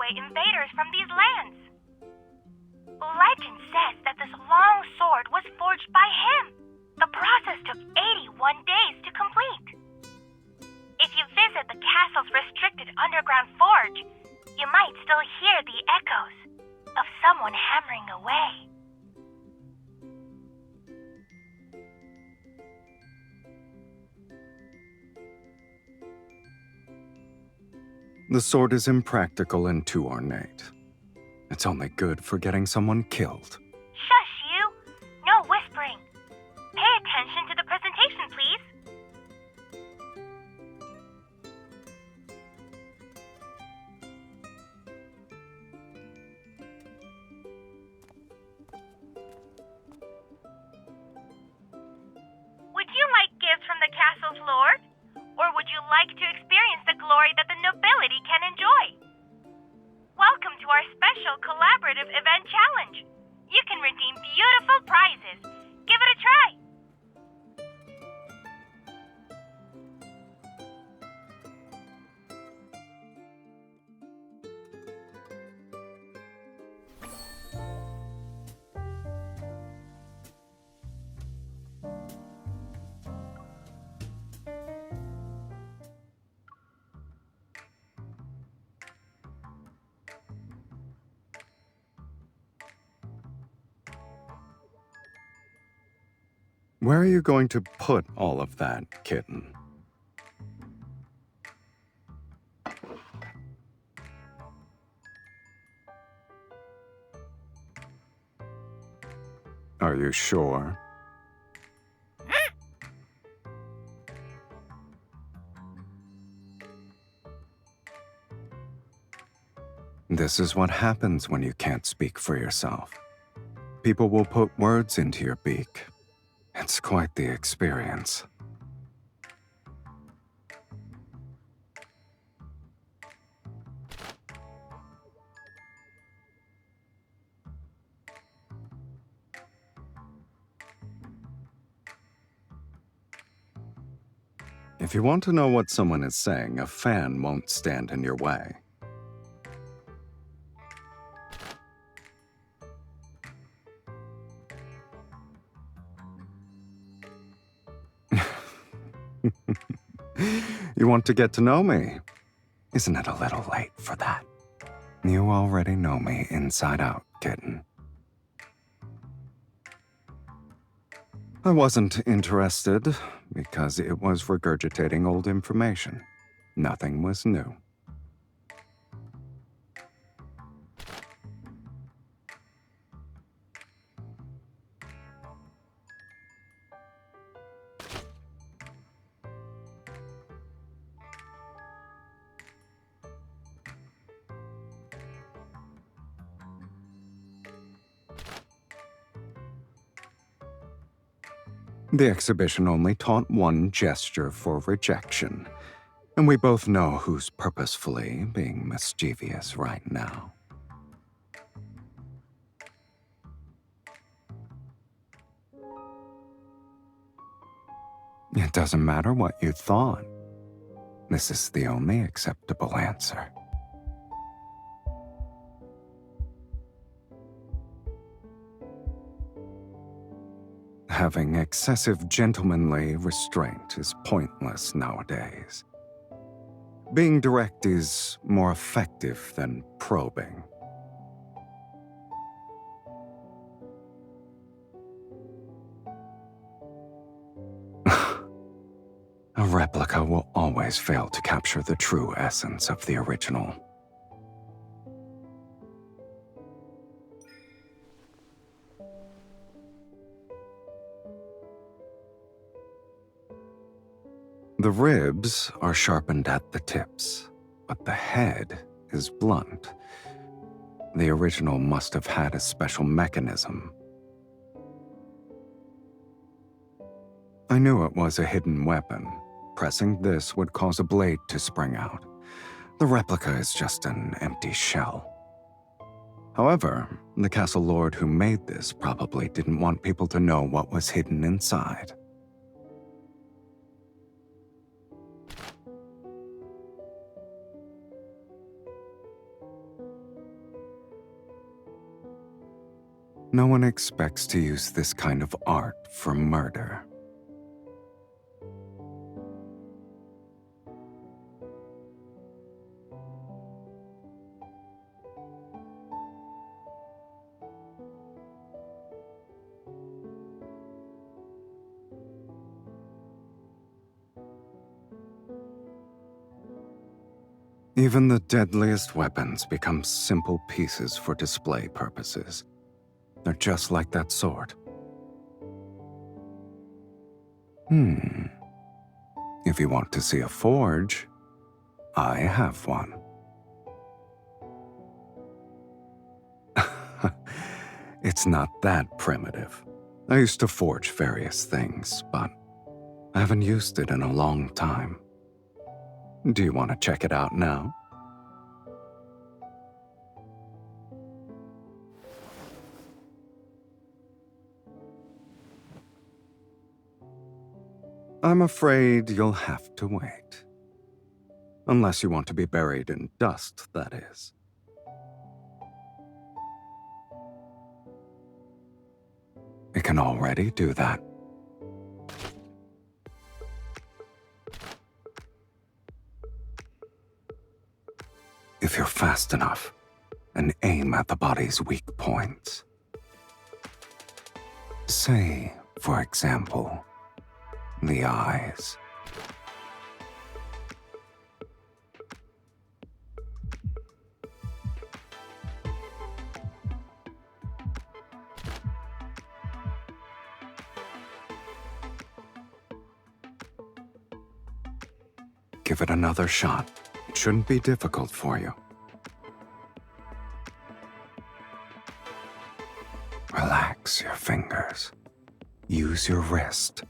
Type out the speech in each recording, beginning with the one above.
away invaders from these lands. Legend says that this long sword was forged by him. The process took 81 days to complete. If you visit the castle's restricted underground forge, you might still hear the echoes of someone hammering away. The sword is impractical and too ornate. It's only good for getting someone killed. Shush you! No whispering. Pay attention to the presentation, please. Would you like gifts from the castle's lord? Or would you like to experience the glory that the nobility can enjoy? Welcome to our special collaborative event challenge. You can redeem beautiful prizes. Give it a try. Where are you going to put all of that, kitten? Are you sure? This is what happens when you can't speak for yourself. People will put words into your beak. It's quite the experience. If you want to know what someone is saying, a fan won't stand in your way. You want to get to know me? Isn't it a little late for that? You already know me inside out, kitten. I wasn't interested because it was regurgitating old information. Nothing was new. The exhibition only taught one gesture for rejection, and we both know who's purposefully being mischievous right now. It doesn't matter what you thought. This is the only acceptable answer. Having excessive gentlemanly restraint is pointless nowadays. Being direct is more effective than probing. A replica will always fail to capture the true essence of the original. The ribs are sharpened at the tips, but the head is blunt. The original must have had a special mechanism. I knew it was a hidden weapon. Pressing this would cause a blade to spring out. The replica is just an empty shell. However, the castle lord who made this probably didn't want people to know what was hidden inside. No one expects to use this kind of art for murder. Even the deadliest weapons become simple pieces for display purposes. They're just like that sword. If you want to see a forge, I have one. It's not that primitive. I used to forge various things, but I haven't used it in a long time. Do you want to check it out now? I'm afraid you'll have to wait. Unless you want to be buried in dust, that is. It can already do that. If you're fast enough, and aim at the body's weak points. Say, for example, the eyes. Give it another shot. It shouldn't be difficult for you. Relax your fingers. Use your wrist.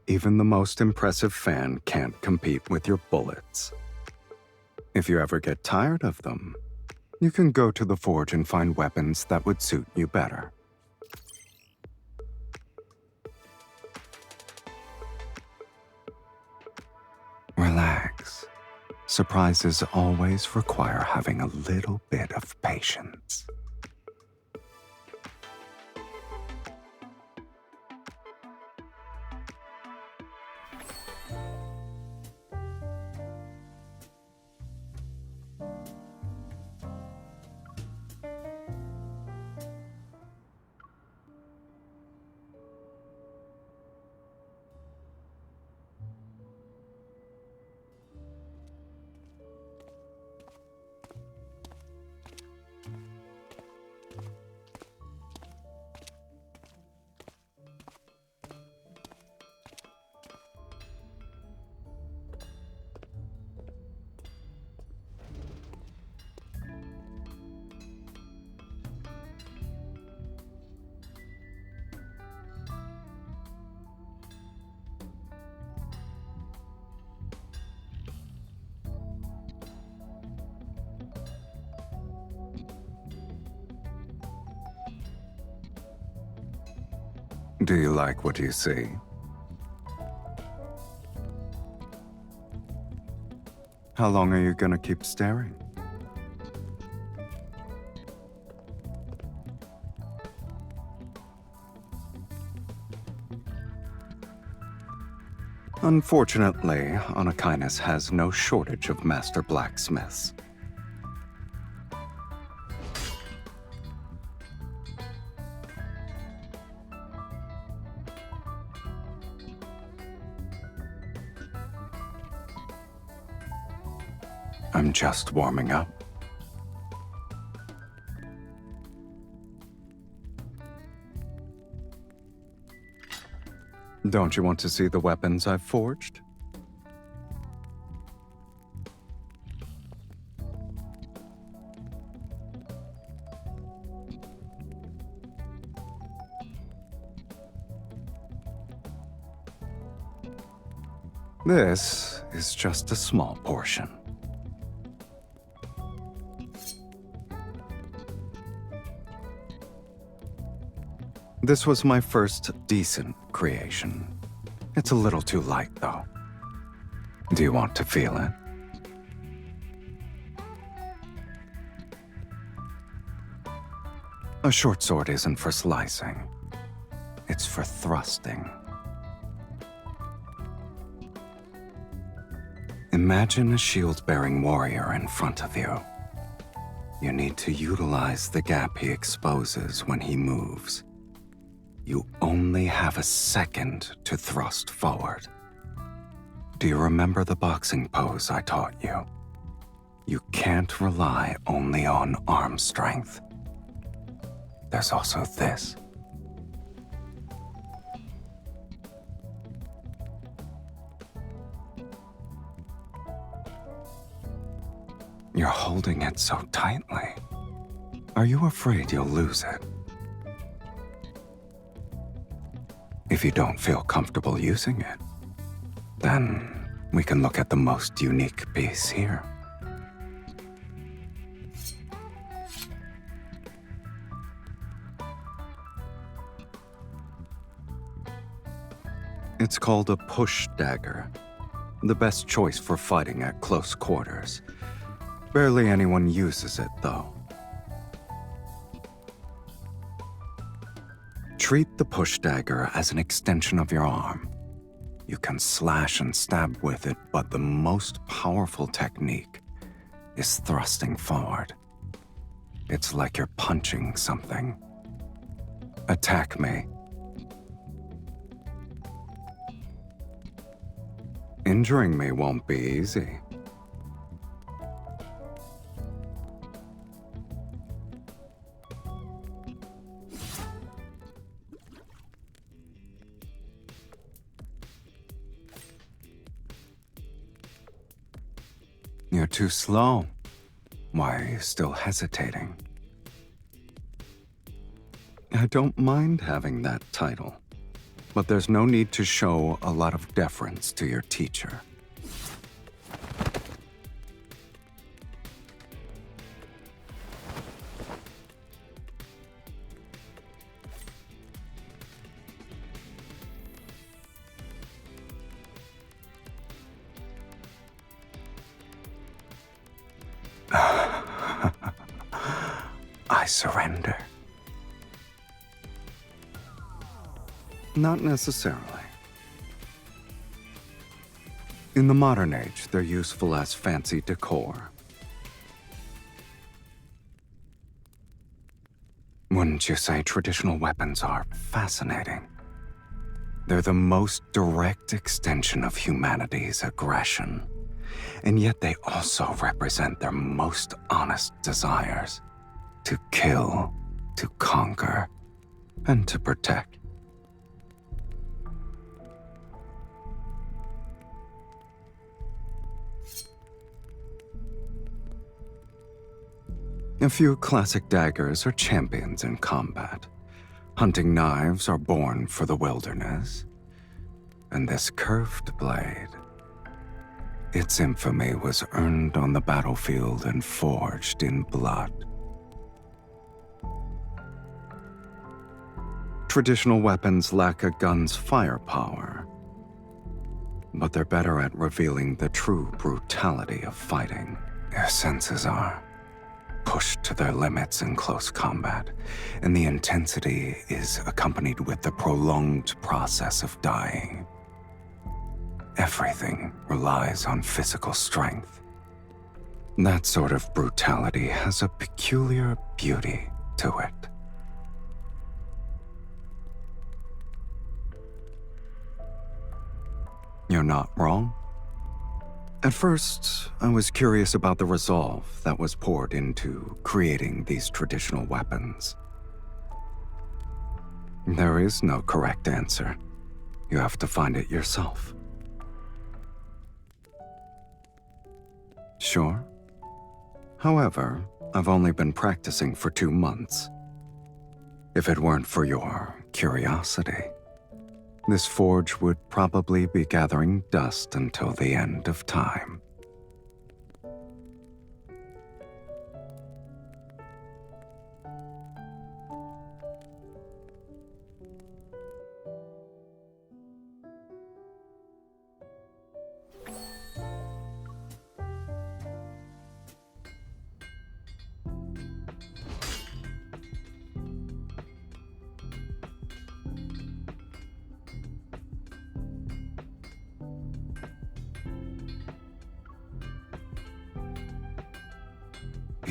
Even the most impressive fan can't compete with your bullets. If you ever get tired of them, you can go to the forge and find weapons that would suit you better. Relax. Surprises always require having a little bit of patience. Do you like what you see? How long are you gonna keep staring? Unfortunately, Anakinus has no shortage of master blacksmiths. I'm just warming up. Don't you want to see the weapons I've forged? This is just a small portion. This was my first decent creation. It's a little too light, though. Do you want to feel it? A short sword isn't for slicing. It's for thrusting. Imagine a shield-bearing warrior in front of you. You need to utilize the gap he exposes when he moves. You only have a second to thrust forward. Do you remember the boxing pose I taught you? You can't rely only on arm strength. There's also this. You're holding it so tightly. Are you afraid you'll lose it? If you don't feel comfortable using it, then we can look at the most unique piece here. It's called a push dagger, the best choice for fighting at close quarters. Barely anyone uses it, though. Treat the push dagger as an extension of your arm. You can slash and stab with it, but the most powerful technique is thrusting forward. It's like you're punching something. Attack me. Injuring me won't be easy. You're too slow. Why are you still hesitating? I don't mind having that title, but there's no need to show a lot of deference to your teacher. I surrender. Not necessarily. In the modern age, they're useful as fancy decor. Wouldn't you say traditional weapons are fascinating? They're the most direct extension of humanity's aggression, and yet they also represent their most honest desires: to kill, to conquer, and to protect. A few classic daggers are champions in combat. Hunting knives are born for the wilderness. And this curved blade, its infamy was earned on the battlefield and forged in blood. Traditional weapons lack a gun's firepower, but they're better at revealing the true brutality of fighting. Their senses are pushed to their limits in close combat, and the intensity is accompanied with the prolonged process of dying. Everything relies on physical strength. That sort of brutality has a peculiar beauty to it. You're not wrong. At first, I was curious about the resolve that was poured into creating these traditional weapons. There is no correct answer. You have to find it yourself. Sure. However, I've only been practicing for 2 months. If it weren't for your curiosity, this forge would probably be gathering dust until the end of time.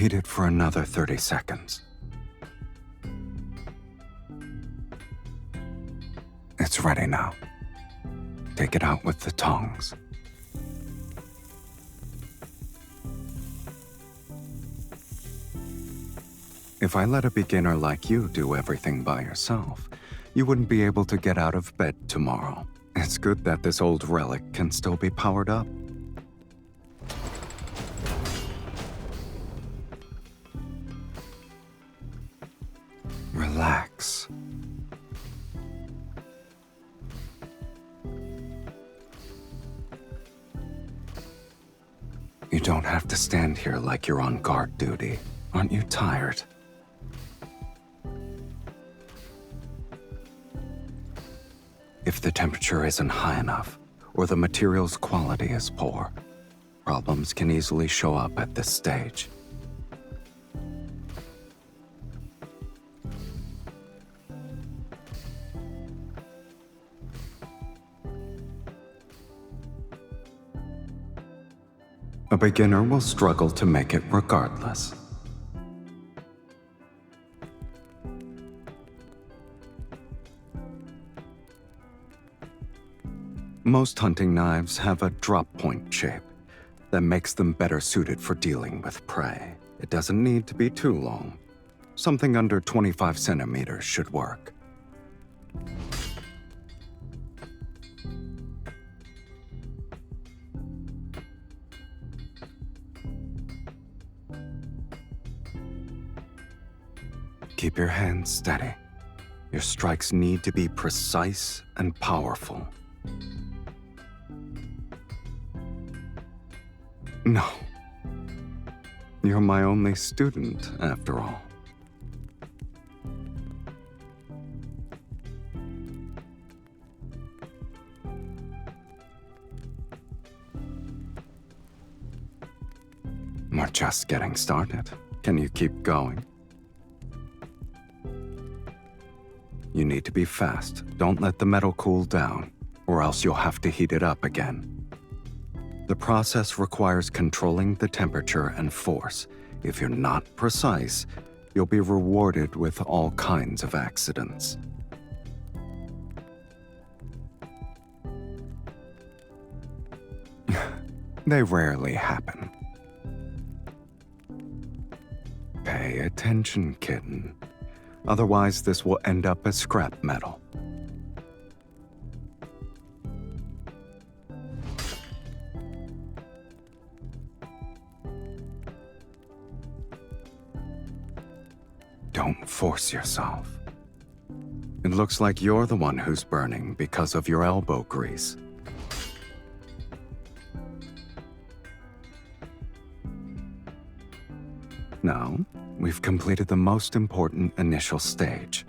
Heat it for another 30 seconds. It's ready now. Take it out with the tongs. If I let a beginner like you do everything by yourself, you wouldn't be able to get out of bed tomorrow. It's good that this old relic can still be powered up. Relax. You don't have to stand here like you're on guard duty. Aren't you tired? If the temperature isn't high enough, or the material's quality is poor, problems can easily show up at this stage. A beginner will struggle to make it regardless. Most hunting knives have a drop-point shape that makes them better suited for dealing with prey. It doesn't need to be too long. Something under 25 centimeters should work. Keep your hands steady. Your strikes need to be precise and powerful. No. You're my only student, after all. We're just getting started. Can you keep going? You need to be fast. Don't let the metal cool down, or else you'll have to heat it up again. The process requires controlling the temperature and force. If you're not precise, you'll be rewarded with all kinds of accidents. They rarely happen. Pay attention, kitten. Otherwise, this will end up as scrap metal. Don't force yourself. It looks like you're the one who's burning because of your elbow grease. Now, we've completed the most important initial stage.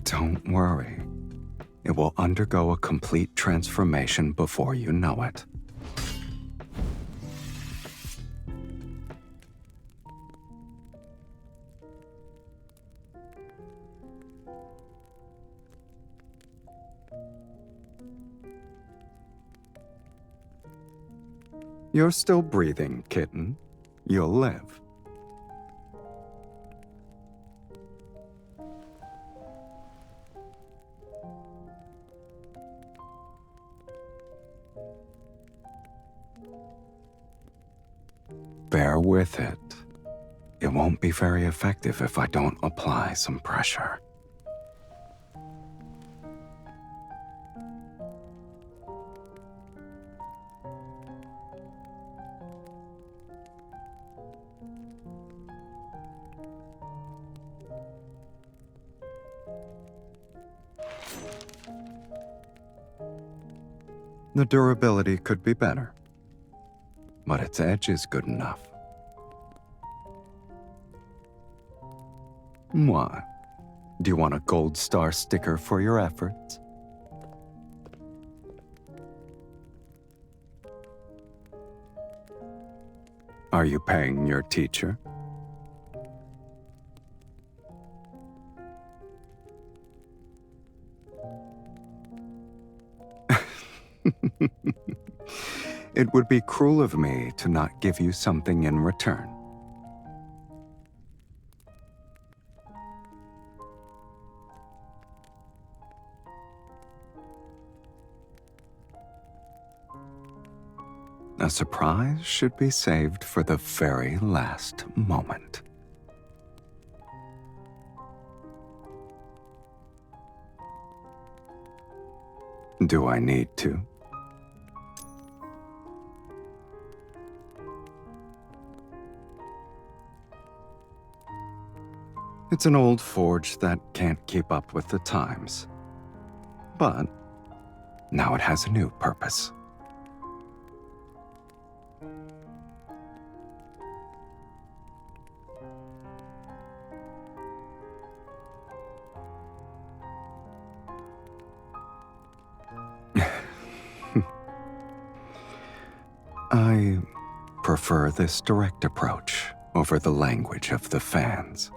Don't worry. It will undergo a complete transformation before you know it. You're still breathing, kitten. You'll live. Bear with it. It won't be very effective if I don't apply some pressure. The durability could be better, but its edge is good enough. What? Do you want a gold star sticker for your efforts? Are you paying your teacher? It would be cruel of me to not give you something in return. A surprise should be saved for the very last moment. Do I need to? It's an old forge that can't keep up with the times. But now it has a new purpose. I prefer this direct approach over the language of the fans.